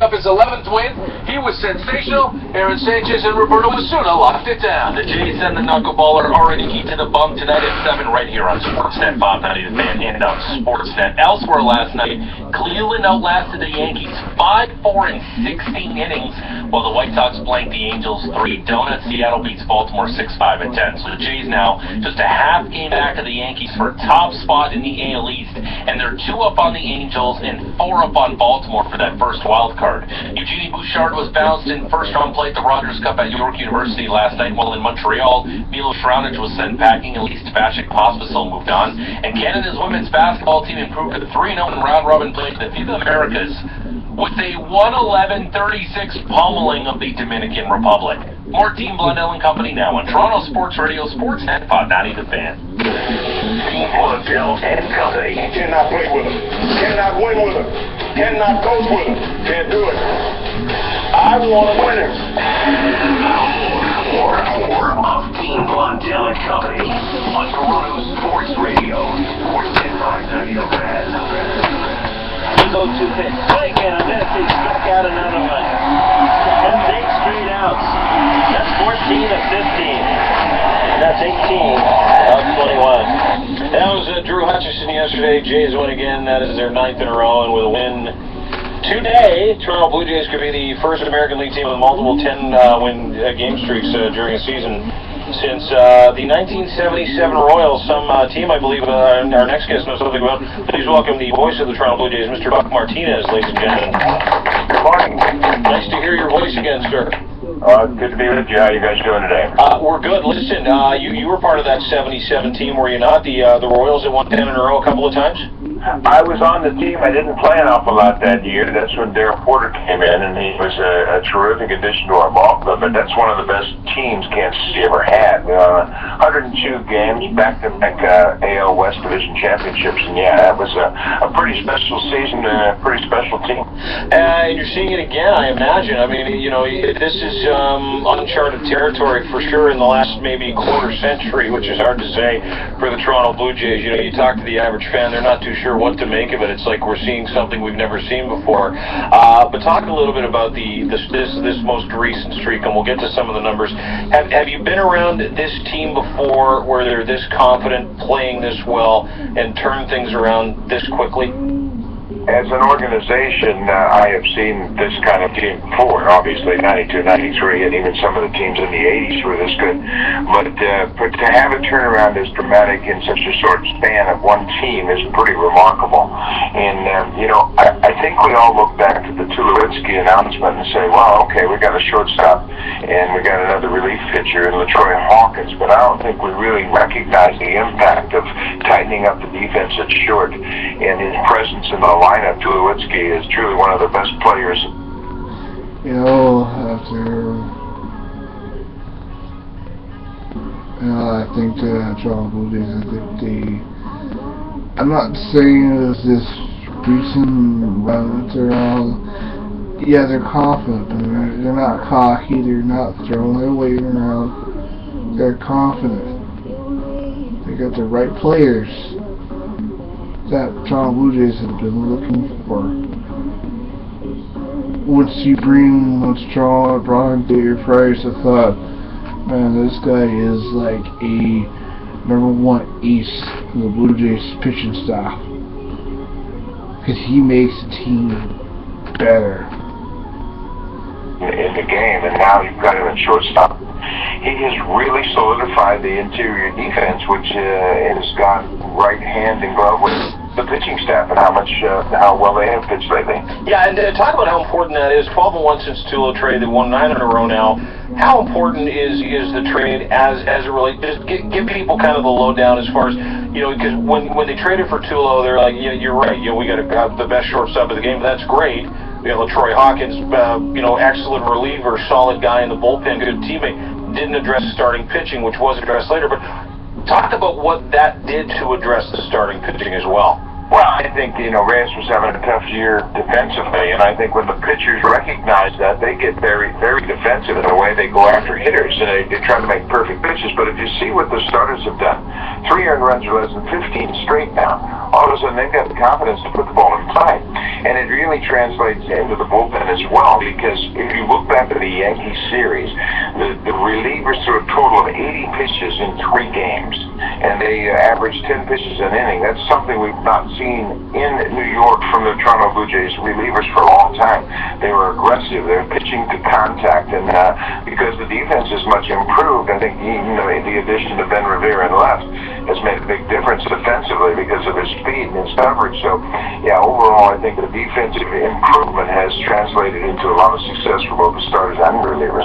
up his 11th win. He was sensational. Aaron Sanchez and Roberto Osuna locked it down. The Jays and the knuckleballer already heat to the bump tonight at 7 right here on Sportsnet 590 The Fan and on Sportsnet. Elsewhere last night, Cleveland outlasted the Yankees 5-4 in 16 innings, while the White Sox blanked the Angels 3-0. Seattle beats Baltimore 6-5 and 10. So the Jays now just a half game back of the Yankees for top spot in the AL East, and they're 2 up on the Angels and 4 up on Baltimore for that first wild card. Eugenie Bouchard was bounced in first-round play at the Rogers Cup at York University last night, while in Montreal, Milos Raonic was sent packing, at least Vasek Pospisil moved on, and Canada's women's basketball team improved to 3-0 in round-robin play to defeat the Americas with a 111-36 pummeling of the Dominican Republic. More Team Blundell and Company now on Toronto Sports Radio, Sportsnet 590 The Fan. Team Blundell and Company. Cannot play with them. Cannot win with them. Cannot coach with them. Can't do it. I want winners. More of Team Blundell and Company on Toronto Sports Radio, Sportsnet 590 The Fan. Go to pitch. Swing and a miss. He struck out another one. That's 8 straight outs. That's 14 of 15. That's 18 of 21. That was Drew Hutchison yesterday. Jays win again. That is their 9th in a row, and with a win today, Toronto Blue Jays could be the first American League team with multiple 10-win game streaks during a season since the 1977 Royals. Some team, I believe, our next guest knows something about. Please welcome the voice of the Toronto Blue Jays, Mr. Buck Martinez, ladies and gentlemen. Good morning. Nice to hear your voice again, sir. Good to be with you. How are you guys doing today? We're good. Listen, you were part of that 77 team, were you not? The Royals that won 10 in a row a couple of times? I was on the team. I didn't play an awful lot that year. That's when Darryl Porter came in, and he was a terrific addition to our ball club. But that's one of the best teams Kansas City ever had. 102 games, back-to-back AL West Division championships, and yeah, that was a pretty special season and a pretty special team. And you're seeing it again, I imagine. I mean, you know, this is uncharted territory for sure in the last maybe quarter century, which is hard to say for the Toronto Blue Jays. You know, you talk to the average fan, they're not too sure what to make of it. It's like we're seeing something we've never seen before. But talk a little bit about this most recent streak, and we'll get to some of the numbers. Have you been around this team before where they're this confident, playing this well, and turn things around this quickly? As an organization, I have seen this kind of team before, obviously, 92, 93, and even some of the teams in the 80s were this good. But to have a turnaround as dramatic in such a short span of one team is pretty remarkable. And, you know, I think we all look back to the Tulowitzki announcement and say, wow, okay, we got a shortstop, and we got another relief pitcher in LaTroy Hawkins, but I don't think we really recognize the impact of tightening up the defense at short, and his presence in the lineup. Tulowitzki is truly one of the best players. You know, I think the Toronto Blue Jays, I'm not saying it was this recent run that they're on. Yeah, they're confident, but they're not cocky, they're not throwing their weight around. They're confident. They got the right players that Toronto Blue Jays have been looking for. Once Toronto brought in David Price, I thought, man, this guy is like a #1 ace in the Blue Jays pitching staff. Because he makes the team better in the game, and now you've got him at shortstop. He has really solidified the interior defense, which has gone right hand in glove with the pitching staff and how well they have pitched lately. Yeah, and talk about how important that is. 12-1 since Tulo trade. They won 9 in a row now. How important is the trade as it relates? Just give people kind of the lowdown as far as, you know, because when they traded for Tulo, they're like, yeah, you're right. You know, we got the best shortstop of the game. That's great. We got LaTroy Hawkins, you know, excellent reliever, solid guy in the bullpen, good teammate. Didn't address starting pitching, which was addressed later, but talk about what that did to address the starting pitching as well. Well, I think, you know, Reyes was having a tough year defensively, and I think when the pitchers recognize that, they get very, very defensive in the way they go after hitters, and they try to make perfect pitches. But if you see what the starters have done, 3 earned runs or less than 15 straight now, all of a sudden they've got the confidence to put the ball in play. And it really translates into the bullpen as well. Yankee series, the relievers threw a total of 80 pitches in 3 games, and they averaged 10 pitches an inning. That's something we've not seen in New York from the Toronto Blue Jays relievers for a long time. They were aggressive. They were pitching to contact, and because the defense is much improved, I think even the addition of Ben Revere in left has made a big difference defensively because of his speed and his coverage. So, yeah, overall, I think the defensive improvement has translated into a lot of success for both the starters and relievers.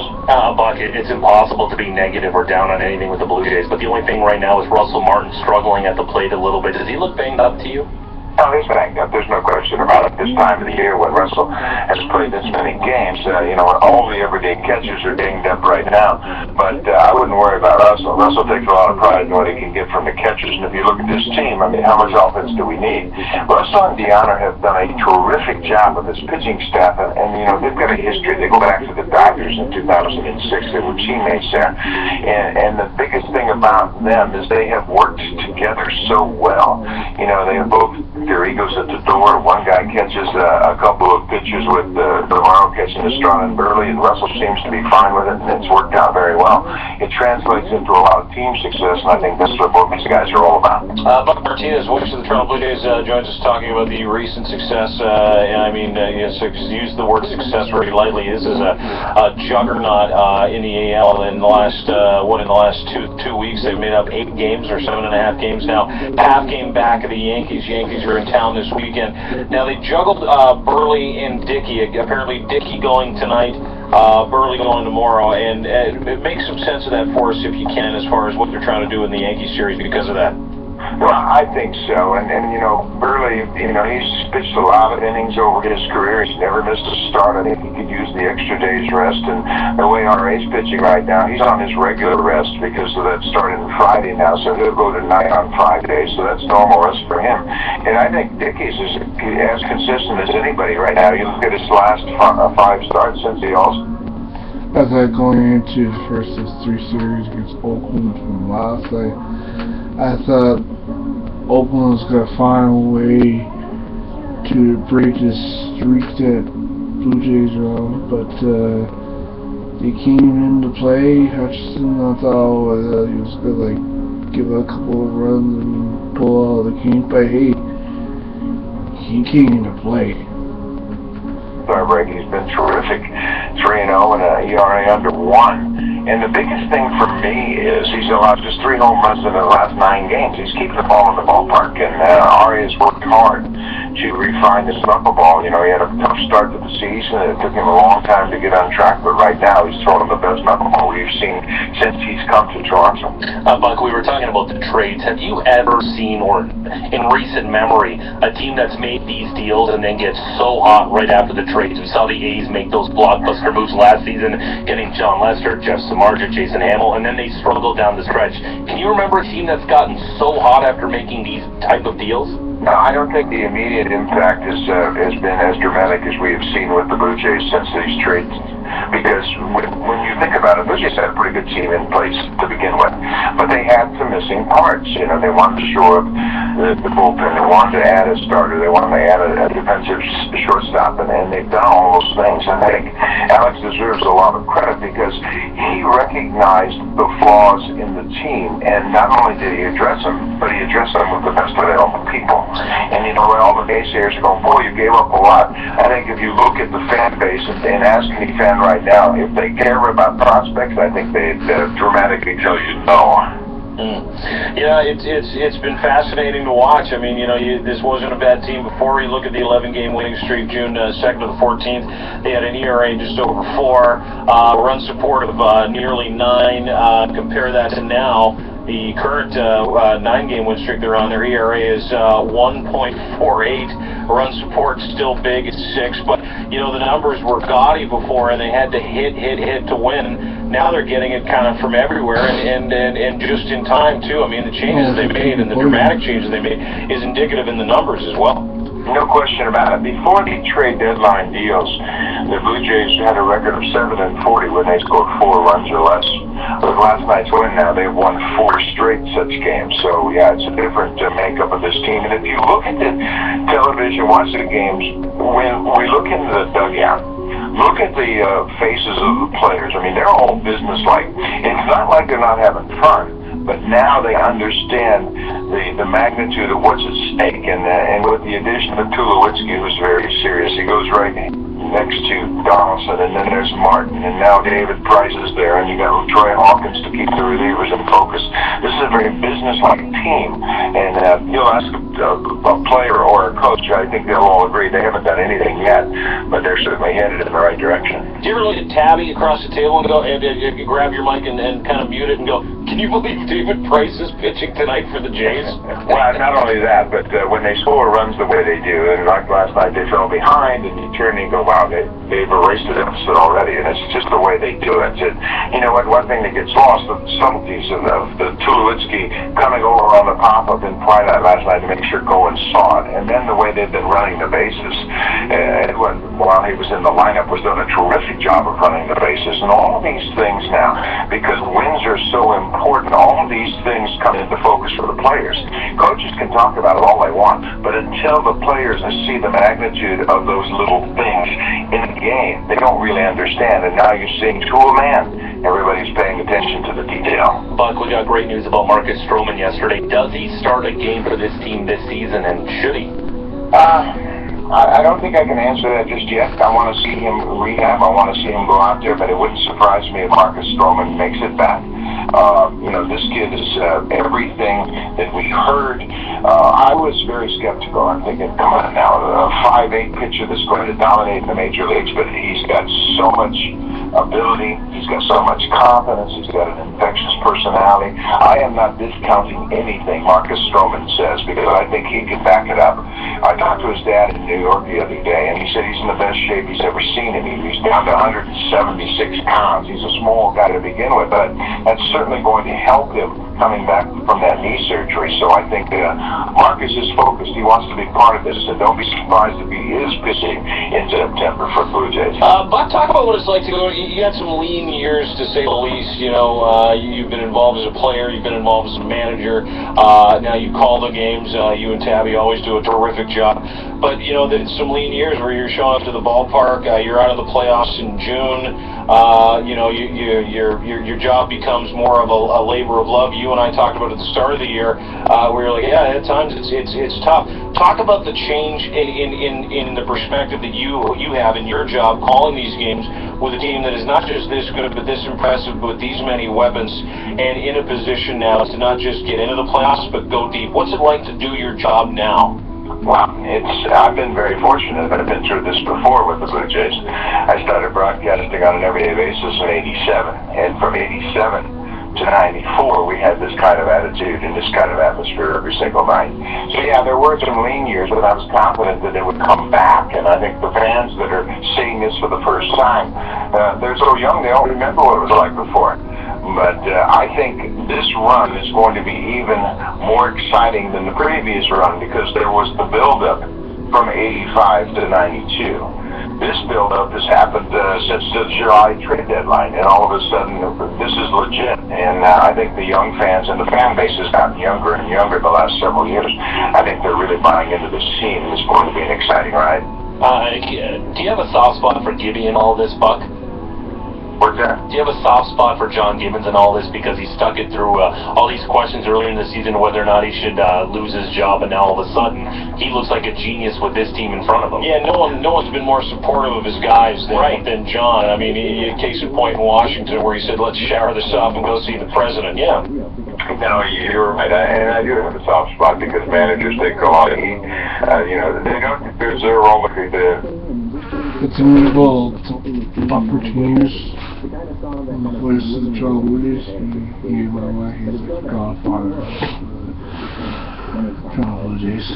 Buck, it's impossible to be negative or down on anything with the Blue Jays, but the only thing right now is Russell Martin struggling at the plate a little bit. Does he look banged up to you? No, he's banged up. There's no question about it. This time of the year when Russell has played this many games, all the everyday catchers are dinged up right now. But I wouldn't worry about Russell. Russell takes a lot of pride in what he can get from the catchers. And if you look at this team, I mean, how much offense do we need? Russell and Deanna have done a terrific job of this pitching staff. And they've got a history. They go back to the Dodgers in 2006. They were teammates there. And the biggest thing about them is they have worked together so well. They have both their egos at the door. One guy catches a couple of pitches with DeMauro catching Estrada and Burley, and Russell seems to be fine with it, and it's worked out very well. It translates into a lot of team success, and I think that's what both these guys are all about. Buck Martinez, voice of the Toronto Blue Jays, joins us talking about the recent success. Use the word success very lightly. This is a juggernaut in the AL. In the last two weeks, they've made up 8 games or 7.5 games now. Half game back of the Yankees. Yankees are in town this weekend. Now they juggled Burley and Dickey. Apparently Dickey going tonight, Burley going tomorrow, and it makes some sense of that for us if you can, as far as what they're trying to do in the Yankee series because of that. Well, I think so, and Burley, he's pitched a lot of innings over his career. He's never missed a start. I think he could use the extra day's rest, and the way RA's pitching right now, he's on his regular rest because of that starting Friday now, so he'll go tonight on 5 days, so that's normal rest for him. And I think Dickey's is as consistent as anybody right now. You look at his last 5 starts since he also... As going into the first of 3 series against Oakland from last night, I thought Oakland was going to find a way to break this streak that Blue Jays are on, but they came into play. Hutchinson, I thought he was going to give a couple of runs and pull out of the game, but hey, he came into play. He's been terrific, 3-0 and an ERA under 1. And the biggest thing for me is he's allowed just 3 home runs in the last 9 games. He's keeping the ball in the ballpark, and Ari has worked hard to refine this knuckleball. He had a tough start to the season, and it took him a long time to get on track, but right now he's throwing the best knuckleball we've seen since he's come to Toronto. Buck, we were talking about the trades. Have you ever seen, or in recent memory, a team that's made these deals and then gets so hot right after the trades? We saw the A's make those blockbuster moves last season, getting John Lester, Jeff Samardzija, Jason Hamill, and then they struggled down the stretch. Can you remember a team that's gotten so hot after making these type of deals? No, I don't think the immediate impact has been as dramatic as we have seen with the Blue Jays since these trades. Because when you think about it, Blue Jays had a pretty good team in place to begin with, but they had some missing parts. They wanted to shore up the bullpen. They wanted to add a starter. They wanted to add a defensive shortstop, and they've done all those things. And I think Alex deserves a lot of credit because he recognized the flaws in the team, and not only did he address them, but he addressed them with the best available people. And when all the naysayers are going, boy, you gave up a lot. I think if you look at the fan base and ask any fan right now, if they care about prospects, I think they'd dramatically tell you no. Yeah, it's been fascinating to watch. I mean, this wasn't a bad team before. You look at the 11-game winning streak, June 2nd to the 14th. They had an ERA just over 4, run support of nearly 9. Compare that to now. The current 9-game win streak they're on, their ERA is 1.48. Run support still big at 6, but the numbers were gaudy before, and they had to hit to win. Now they're getting it kind of from everywhere, and just in time too. I mean, the changes they made and the dramatic changes they made is indicative in the numbers as well. No question about it. Before the trade deadline deals, the Blue Jays had a record of 7-40 when they scored 4 runs or less. With last night's win now, they've won 4 straight such games. So, yeah, it's a different makeup of this team. And if you look at the television, watch the games, when we look into the dugout, look at the faces of the players. I mean, they're all business-like. It's not like they're not having fun, but now they understand the magnitude of what's at stake. And with the addition of Tulowitzki, who's very serious, he goes right next to Donaldson, and then there's Martin, and now David Price is there, and you got Troy Hawkins to keep the relievers in focus. This is a very business-like team, and you'll ask a player or a coach, I think they'll all agree they haven't done anything yet, but they're certainly headed in the right direction. Do you ever look at Tabby across the table and go, and you grab your mic and kind of mute it and go, can you believe David Price is pitching tonight for the Jays? Well, not only that, but when they score runs the way they do, and like last night they fell behind, and you turn and go, wow, they've erased the deficit already, and it's just the way they do it. And you know what? One thing that gets lost, the subtleties of the Tulowitzki coming over on the pop-up in Twilight last night to make sure Goins saw it, and then the way they've been running the bases. Edwin, while he was in the lineup, was doing a terrific job of running the bases, and all of these things now, because wins are so important, all of these things come into focus for the players. Coaches can talk about it all they want, but until the players see the magnitude of those little things in the game, they don't really understand. And now you're seeing to a man, everybody's paying attention to the detail. Buck, we got great news about Marcus Stroman yesterday. Does he start a game for this team this season, and should he? I don't think I can answer that just yet. I want to see him rehab. I want to see him go out there, but it wouldn't surprise me if Marcus Stroman makes it back. You know, this kid is everything that we heard. I was very skeptical. I'm thinking, come on now, a 5'8" pitcher that's going to dominate in the major leagues, but he's got so much ability, he's got so much confidence, he's got an infectious personality. I am not discounting anything Marcus Stroman says, because I think he can back it up. I talked to his dad in New York the other day, and he said he's in the best shape he's ever seen him. He's down to 176 pounds. He's a small guy to begin with, but that's certainly going to help him coming back from that knee surgery. So I think Marcus is focused. He wants to be part of this, and don't be surprised if he is pitching in September for Blue Jays. Buck, talk about what it's like to go. You had some lean years, to say the least. You know, you've been involved as a player, you've been involved as a manager. Now you call the games. You and Tabby always do a terrific job. But you know, there's some lean years where you're showing up to the ballpark. You're out of the playoffs in June. You know, your job becomes more of a labor of love. You and I talked about at the start of the year, where you're like, yeah, at times it's tough. Talk about the change in the perspective that you have in your job, calling these games with a team that is not just this good, but this impressive, with these many weapons, and in a position now to not just get into the playoffs, but go deep. What's it like to do your job now? Well, I've been very fortunate. I've been through this before with the Blue Jays. I started broadcasting on an everyday basis in '87, and from '87 to '94, we had this kind of attitude and this kind of atmosphere every single night. So yeah, there were some lean years, but I was confident that it would come back. And I think the fans that are seeing this for the first time, they're so young, they don't remember what it was like before. But I think this run is going to be even more exciting than the previous run, because there was the build-up from '85 to '92. This build-up has happened since the July trade deadline, and all of a sudden this is legit. And I think the young fans and the fan base has gotten younger and younger the last several years. I think they're really buying into this scene, and it's going to be an exciting ride. Do you have a soft spot for Gibby in all this, Buck? What's that? Do you have a soft spot for John Gibbons and all this, because he stuck it through all these questions earlier in the season whether or not he should lose his job, and now all of a sudden he looks like a genius with this team in front of him? Yeah, no one's been more supportive of his guys than John. I mean, case in point in Washington, where he said, let's shower this off and go see the president. Yeah. No, you're right, and I do have a soft spot, because managers, they go on and eat. You know, they don't deserve all of the... It's a little Buck Years. The voice of the Toronto Blue Jays. He's the godfather of the Toronto Blue Jays.